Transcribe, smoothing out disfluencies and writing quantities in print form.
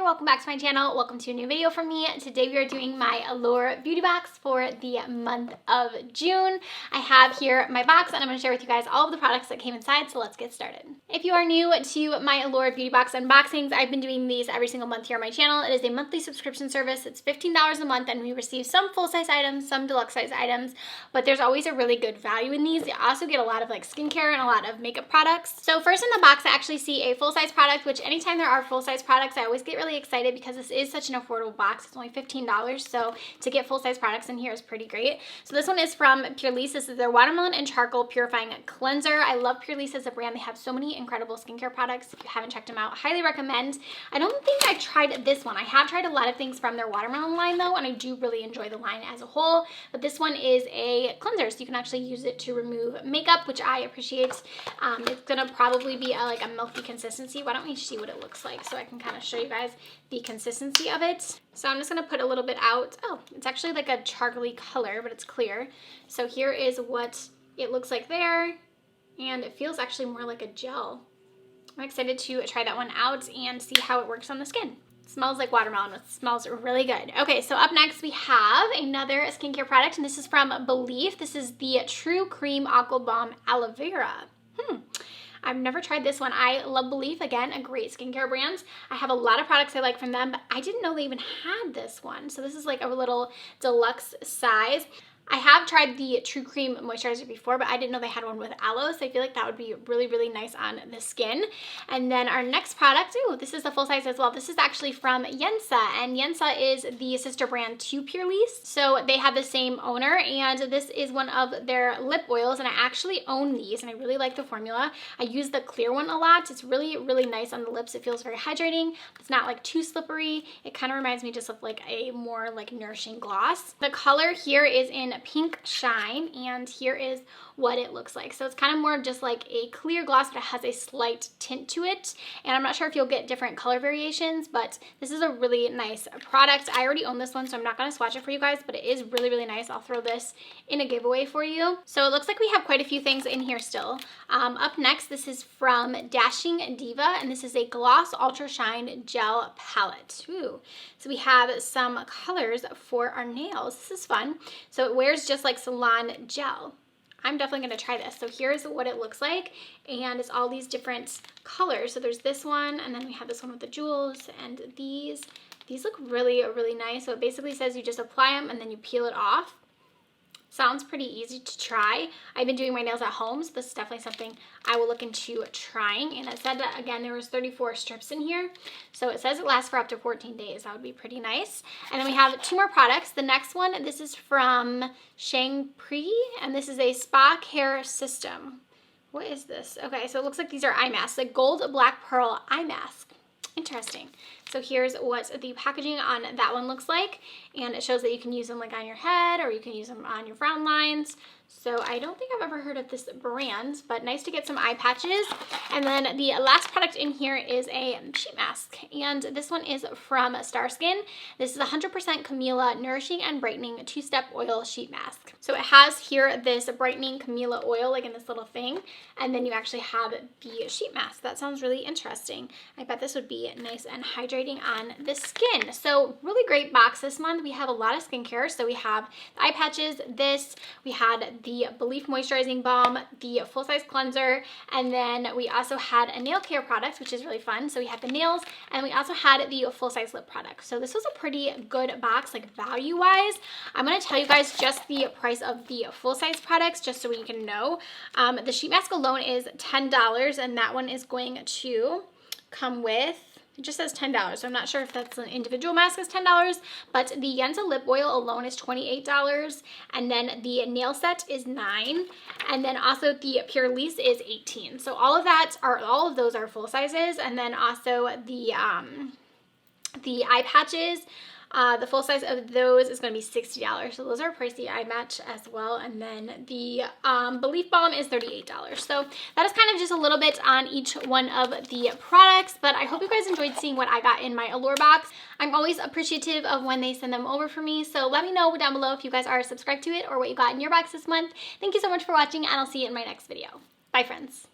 welcome back to my channel. Welcome to a new video from me. Today we are doing my Allure Beauty Box for the month of June. I have here my box and I'm going to share with you guys all of the products that came inside, so let's get started. If you are new to my Allure Beauty Box unboxings, I've been doing these every single month here on my channel. It is a monthly subscription service. It's $15 a month and we receive some full-size items, some deluxe-size items, but there's always a really good value in these. You also get a lot of like skincare and a lot of makeup products. So first in the box, I actually see a full-size product, which anytime there are full-size products, I always get really excited because this is such an affordable box. It's only $15, so to get full-size products in here is pretty great. So this one is from Purifying. This is their Watermelon and Charcoal Purifying Cleanser. I love Purifying as a brand. They have so many incredible skincare products. If you haven't checked them out, highly recommend. I don't think I've tried this one. I have tried a lot of things from their Watermelon line though, and I do really enjoy the line as a whole, but this one is a cleanser, so you can actually use it to remove makeup, which I appreciate. It's gonna probably be like a milky consistency. Why don't we see what it looks like so I can kind of show you guys the consistency of it. So I'm just gonna put a little bit out. Oh, it's actually like a charcoaly color, but it's clear. So here is what it looks like there, and it feels actually more like a gel. I'm excited to try that one out and see how it works on the skin. It smells like watermelon. It smells really good. Okay, so up next we have another skincare product, and this is from Belief. This is the True Cream Aqua Balm Aloe Vera. I've never tried this one. I love Belief, again, a great skincare brand. I have a lot of products I like from them, but I didn't know they even had this one. So this is like a little deluxe size. I have tried the True Cream moisturizer before, but I didn't know they had one with aloe, so I feel like that would be really, really nice on the skin. And then our next product, ooh, this is the full size as well. This is actually from Yensa, and Yensa is the sister brand to Purifying, so they have the same owner, and this is one of their lip oils, and I actually own these, and I really like the formula. I use the clear one a lot. It's really, really nice on the lips. It feels very hydrating. It's not like too slippery. It kind of reminds me just of like a more like nourishing gloss. The color here is in Pink Shine, and here is what it looks like. So it's kind of more of just like a clear gloss, but it has a slight tint to it, and I'm not sure if you'll get different color variations, but this is a really nice product. I already own this one, so I'm not going to swatch it for you guys, but it is really, really nice. I'll throw this in a giveaway for you. So it looks like we have quite a few things in here still. Up next, this is from Dashing Diva, and this is a Gloss Ultra Shine Gel Palette. Ooh. So we have some colors for our nails. This is fun. So it wears just like salon gel. I'm definitely going to try this. So here's what it looks like, and it's all these different colors. So there's this one, and then we have this one with the jewels, and these look really, really nice. So it basically says you just apply them and then you peel it off. Sounds pretty easy to try. I've been doing my nails at home, so this is definitely something I will look into trying. And it said that, again, there was 34 strips in here. So it says it lasts for up to 14 days. That would be pretty nice. And then we have two more products. The next one, this is from Shangpri, and this is a Spa Care System. What is this? Okay, so it looks like these are eye masks, a gold black pearl eye mask. Interesting. So here's what the packaging on that one looks like, and it shows that you can use them like on your head, or you can use them on your frown lines. So I don't think I've ever heard of this brand, but nice to get some eye patches. And then the last product in here is a sheet mask, and this one is from Star Skin. This is 100% Camellia Nourishing and Brightening 2-Step Oil Sheet Mask. So it has here this brightening camellia oil like in this little thing, and then you actually have the sheet mask. That sounds really interesting. I bet this would be nice and hydrating on the skin. So really great box this month. We have a lot of skincare. So we have the eye patches, we had the Belief Moisturizing Balm, the full-size cleanser, and then we also had a nail care product, which is really fun. So we had the nails, and we also had the full-size lip product. So this was a pretty good box, like value-wise. I'm going to tell you guys just the price of the full-size products, just so you can know. The sheet mask alone is $10, and that one is going to come with, it just says $10, so I'm not sure if that's an individual mask is $10, but the Yensa lip oil alone is $28, and then the nail set is $9, and then also the Purifying is $18. So all of those are full sizes, and then also the eye patches. The full size of those is going to be $60. So those are pricey eye match as well. And then the Belief Balm is $38. So that is kind of just a little bit on each one of the products. But I hope you guys enjoyed seeing what I got in my Allure box. I'm always appreciative of when they send them over for me. So let me know down below if you guys are subscribed to it or what you got in your box this month. Thank you so much for watching, and I'll see you in my next video. Bye, friends.